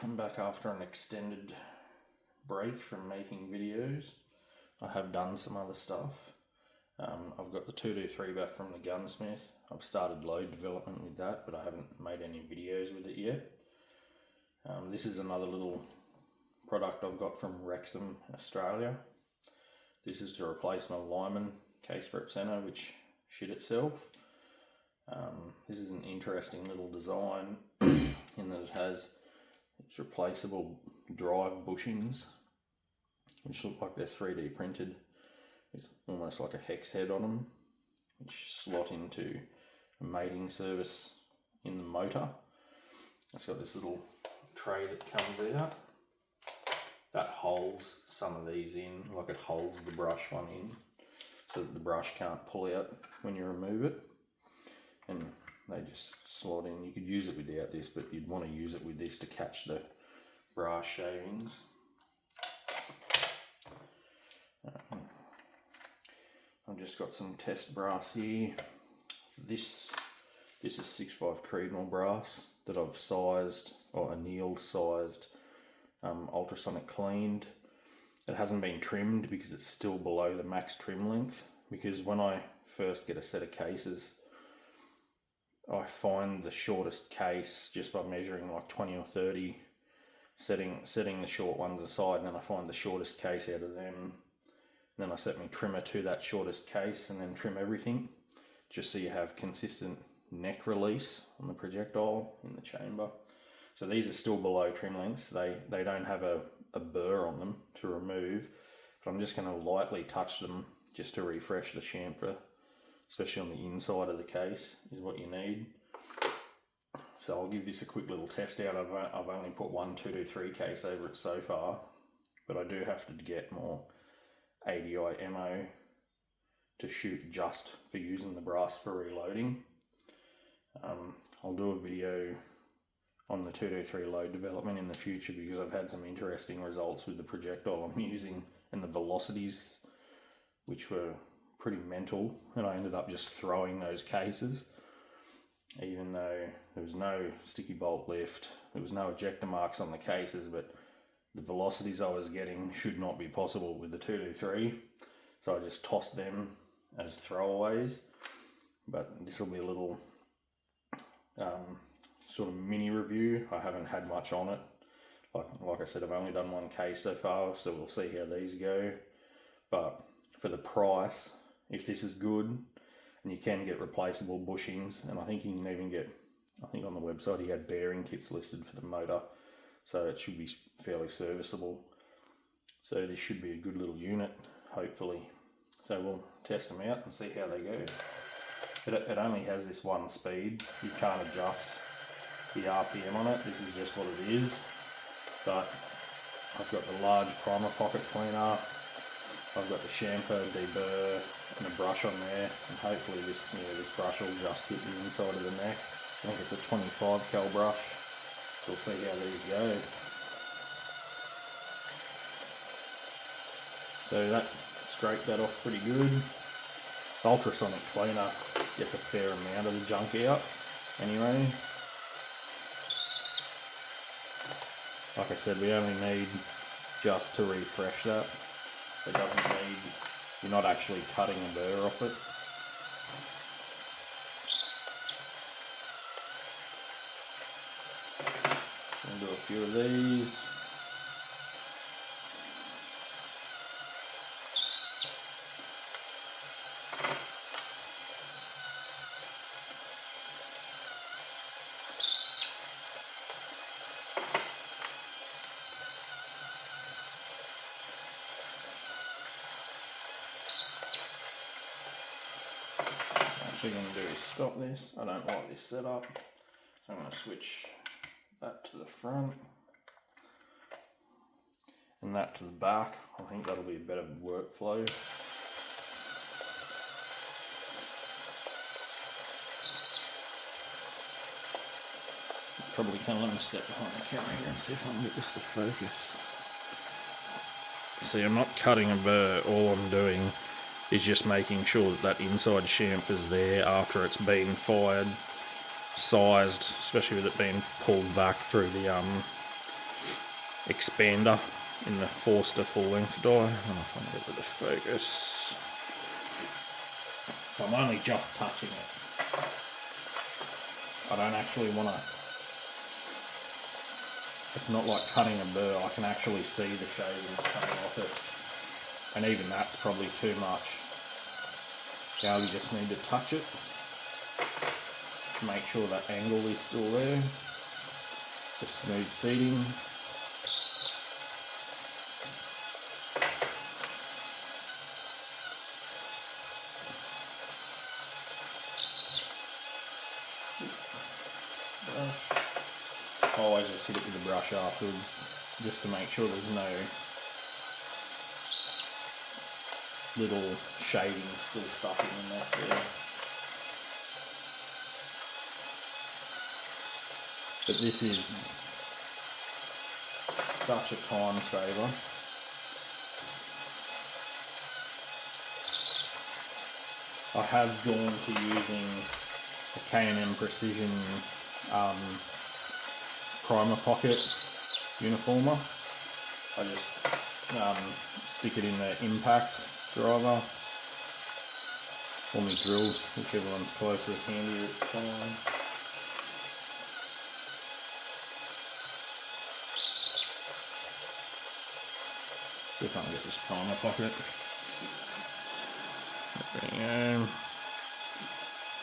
I'm back after an extended break from making videos. I have done some other stuff. I've got the 223 back from the gunsmith. I've started load development with that, but I haven't made any videos with it yet. This is another little product I've got from Rexem, Australia. This is to replace my Lyman case prep center, which shit itself. This is an interesting little design in that it has its replaceable drive bushings, which look like they're 3D printed. It's almost like a hex head on them, which slot into a mating service in the motor. It's got this little tray that comes out that holds some of these in, like it holds the brush one in so that the brush can't pull out when you remove it, and they just slot in. You could use it without this, but you'd want to use it with this to catch the brass shavings. I've just got some test brass here. This is 6.5 Creedmoor brass that I've sized, or annealed sized, ultrasonic cleaned. It hasn't been trimmed because it's still below the max trim length, because when I first get a set of cases, I find the shortest case just by measuring like 20 or 30, setting the short ones aside, and then I find the shortest case out of them. And then I set my trimmer to that shortest case and then trim everything, just so you have consistent neck release on the projectile in the chamber. So these are still below trim lengths. They don't have a burr on them to remove, but I'm just going to lightly touch them just to refresh the chamfer, especially on the inside of the case is what you need. So I'll give this a quick little test out. I've only put one 223 case over it so far, but I do have to get more ADI ammo to shoot just for using the brass for reloading. I'll do a video on the 223 load development in the future, because I've had some interesting results with the projectile I'm using and the velocities, which were pretty mental, and I ended up just throwing those cases, even though there was no sticky bolt lift, there was no ejector marks on the cases, but the velocities I was getting should not be possible with the 223, so I just tossed them as throwaways. But this will be a little sort of mini review. I haven't had much on it. Like I said, I've only done one case so far, so we'll see how these go. But for the price, if this is good, and you can get replaceable bushings, and I think you can even get, I think on the website he had bearing kits listed for the motor, so it should be fairly serviceable. So this should be a good little unit, hopefully. So we'll test them out and see how they go. It only has this one speed. You can't adjust the RPM on it. This is just what it is. But I've got the large primer pocket cleaner. I've got the chamfer, deburr, and a brush on there, and hopefully this brush will just hit the inside of the neck. I think it's a 25 cal brush, so we'll see how these go. So that scraped that off pretty good. The ultrasonic cleaner gets a fair amount of the junk out anyway. Like I said, we only need just to refresh that. It doesn't need, you're not actually cutting a burr off it. I'll do a few of these. What I'm going to do is stop this. I don't like this setup, so I'm going to switch that to the front and that to the back. I think that'll be a better workflow. Probably can. Let me step behind the camera here and see if I can get this to focus. See, I'm not cutting a burr. All I'm doing is just making sure that that inside chamfer's there after it's been fired, sized, especially with it being pulled back through the expander in the Forster full length die. I don't know if I can get rid of focus. So I'm only just touching it. I don't actually want to, it's not like cutting a burr, I can actually see the shavings coming off it. And even that's probably too much. Now we just need to touch it to make sure that angle is still there. The smooth seating. I always just hit it with the brush afterwards, just to make sure there's no little shavings still stuck in that there. But this is such a time saver. I have gone to using a K&M Precision primer pocket uniformer. I just stick it in the impact driver or my drill, whichever one's closer, handier at the time. See if I can get this primer pocket. There we go.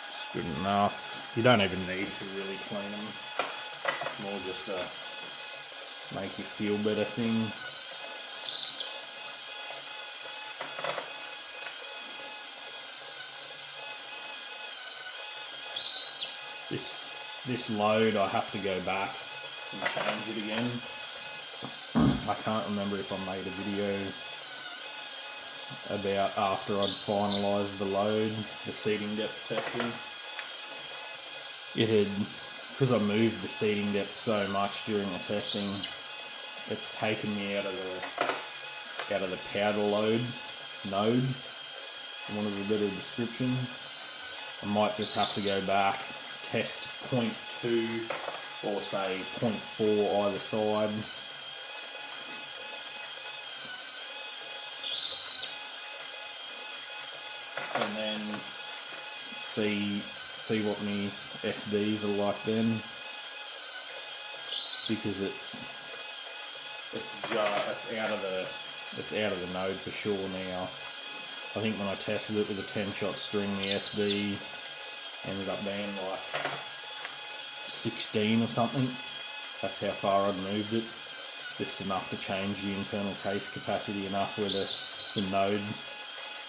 It's good enough. You don't even need to really clean them. It's more just a make you feel better thing. This load I have to go back and change it again. I can't remember if I made a video about after I'd finalised the load, the seating depth testing. It had, because I moved the seating depth so much during the testing, it's taken me out of the powder load node. What is a better description? I might just have to go back, test 0.2 or say 0.4 either side. And then see what my SDs are like then, because it's out of the node for sure now. I think when I tested it with a 10-shot string, the SD ended up being like 16 or something. That's how far I'd moved it. Just enough to change the internal case capacity enough where the node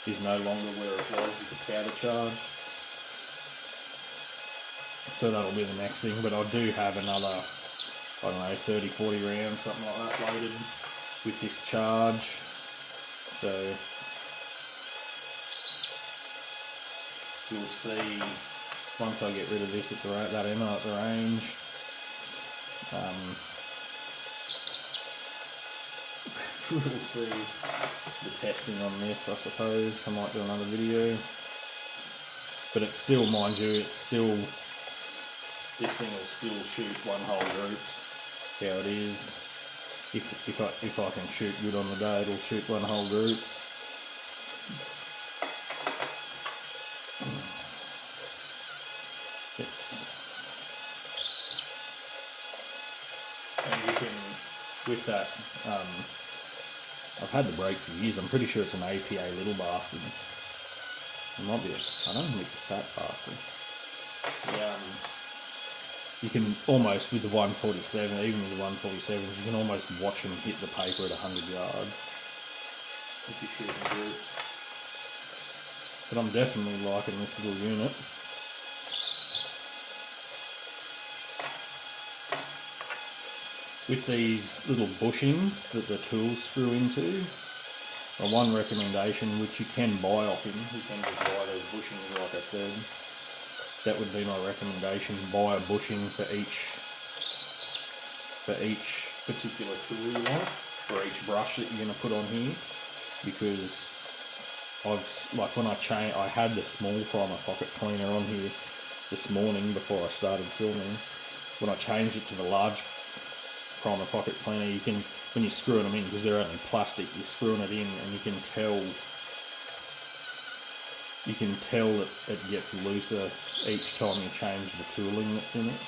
is no longer where it was with the powder charge. So that'll be the next thing, but I do have another, I don't know, 30-40 rounds, something like that loaded with this charge. So you'll see once I get rid of this at that ammo at the range, we'll see the testing on this. I suppose I might do another video, but it's still, mind you, this thing will still shoot one hole groups. How it is, if I can shoot good on the day, it'll shoot one hole groups. And you can, with that, I've had the brake for years. I'm pretty sure it's an APA little bastard. It might be I don't think it's a fat bastard. You can almost, with the 147, even with the 147s, you can almost watch them hit the paper at 100 yards if you're shooting groups. But I'm definitely liking this little unit. With these little bushings that the tools screw into, one recommendation, which you can buy off him, you can just buy those bushings like I said. That would be my recommendation. Buy a bushing for each particular tool you want, for each brush that you're going to put on here, because when I had the small primer pocket cleaner on here this morning before I started filming. When I changed it to the large primer pocket cleaner, you can when you're screwing them in, because they're only plastic, you're screwing it in and you can tell that it gets looser each time you change the tooling that's in it.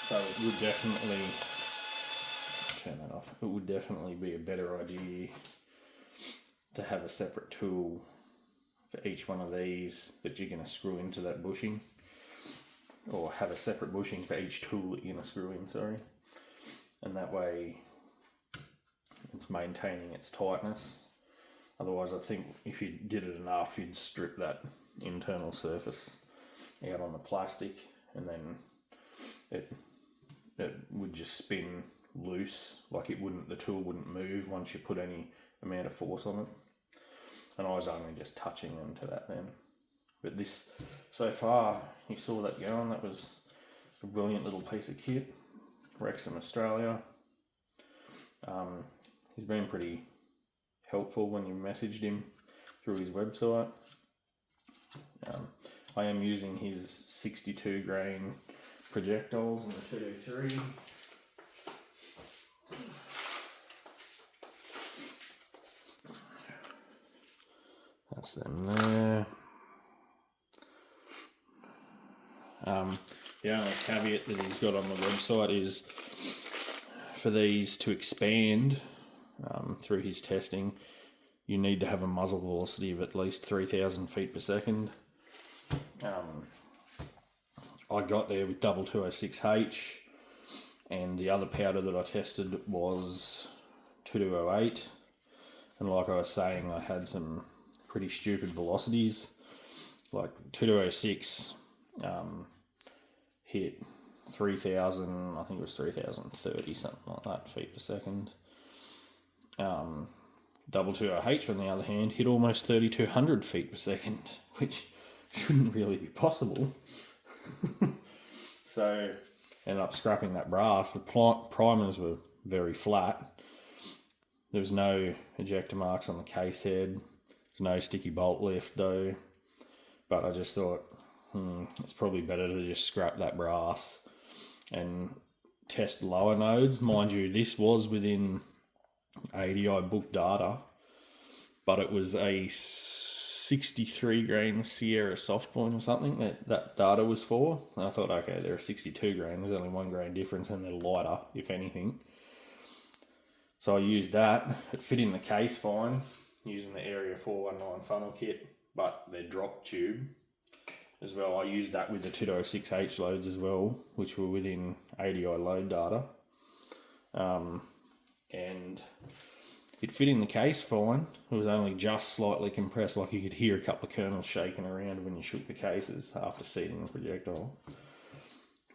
So it would definitely, turn that off, it would definitely be a better idea to have a separate tool for each one of these that you're going to screw into that bushing, or have a separate bushing for each tool that you're going to screw in, sorry. And that way it's maintaining its tightness. Otherwise I think if you did it enough, you'd strip that internal surface out on the plastic, and then it would just spin loose, like the tool wouldn't move once you put any amount of force on it. And I was only just touching them to that then. But this, so far, you saw that going, that was a brilliant little piece of kit. Rexem Australia. He's been pretty helpful when you messaged him through his website. I am using his 62 grain projectiles in the 223. That's them there. The only caveat that he's got on the website is for these to expand through his testing, you need to have a muzzle velocity of at least 3,000 feet per second. I got there with 206H, and the other powder that I tested was 2208, and like I was saying, I had some pretty stupid velocities. Like 2206 hit 3,000, I think it was 3,030, something like that, feet per second. 2208 on the other hand hit almost 3,200 feet per second, which shouldn't really be possible. So ended up scrapping that brass. The primers were very flat. There was no ejector marks on the case head. There's no sticky bolt lift though. But I just thought, it's probably better to just scrap that brass and test lower nodes. Mind you, this was within ADI book data, but it was a 63 grain Sierra soft point or something that data was for. And I thought, okay, they're a 62 grain, there's only 1 grain difference and they're lighter, if anything. So I used that. It fit in the case fine, using the Area 419 funnel kit, but they're drop tube as well. I used that with the 206H loads as well, which were within ADI load data. And it fit in the case fine. It was only just slightly compressed, like you could hear a couple of kernels shaking around when you shook the cases after seating the projectile.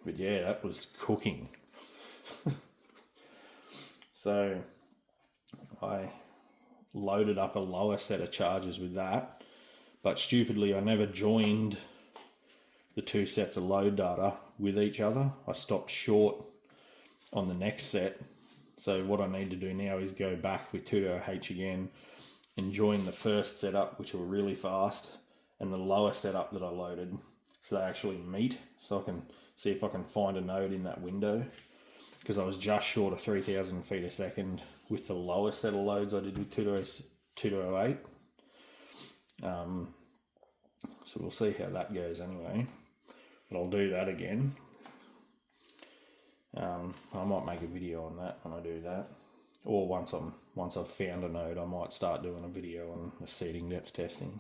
But yeah, that was cooking. So I loaded up a lower set of charges with that, but stupidly I never joined the two sets of load data with each other. I stopped short on the next set. So what I need to do now is go back with 22H again and join the first setup, which were really fast, and the lower setup that I loaded, so they actually meet, so I can see if I can find a node in that window, because I was just short of 3,000 feet a second with the lower set of loads I did with 2208. So we'll see how that goes anyway, but I'll do that again. I might make a video on that when I do that, or once I've found a node, I might start doing a video on the seating depth testing,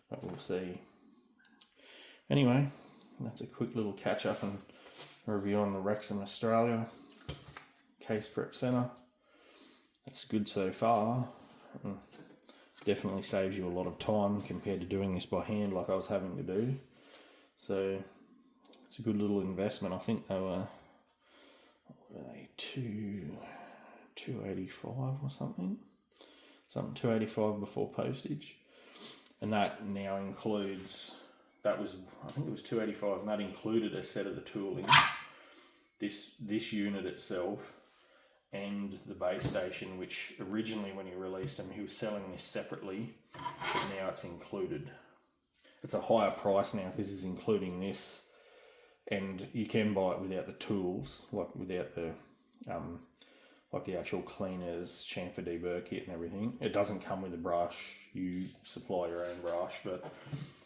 but we'll see. Anyway, that's a quick little catch up and review on the Rexem Australia Case Prep Center. That's good so far. Definitely saves you a lot of time compared to doing this by hand like I was having to do. So it's a good little investment. I think they were 285 or something 285 before postage, and that now includes, I think it was 285, and that included a set of the tooling, this unit itself, and the base station, which originally when he released them he was selling this separately, but now it's included. It's a higher price now because he's including this, and you can buy it without the tools, like without the like the actual cleaner's chamfer deburr kit and everything. It doesn't come with a brush. You supply your own brush, but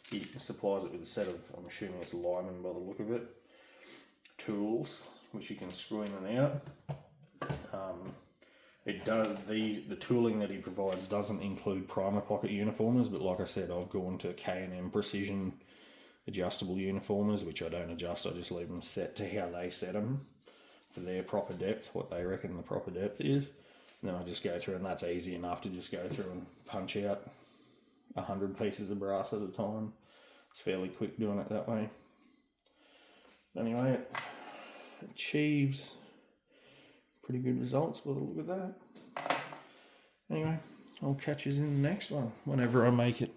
he supplies it with a set of, I'm assuming it's Lyman by the look of it, tools, which you can screw in and out. It does, the tooling that he provides doesn't include primer pocket uniformers, but like I said, I've gone to K&M Precision adjustable uniformers, which I don't adjust, I just leave them set to how they set them for their proper depth, what they reckon the proper depth is. And then I just go through, and that's easy enough to just go through and punch out 100 pieces of brass at a time. It's fairly quick doing it that way. Anyway, it achieves pretty good results by the look of that. Anyway, I'll catch you in the next one, whenever I make it.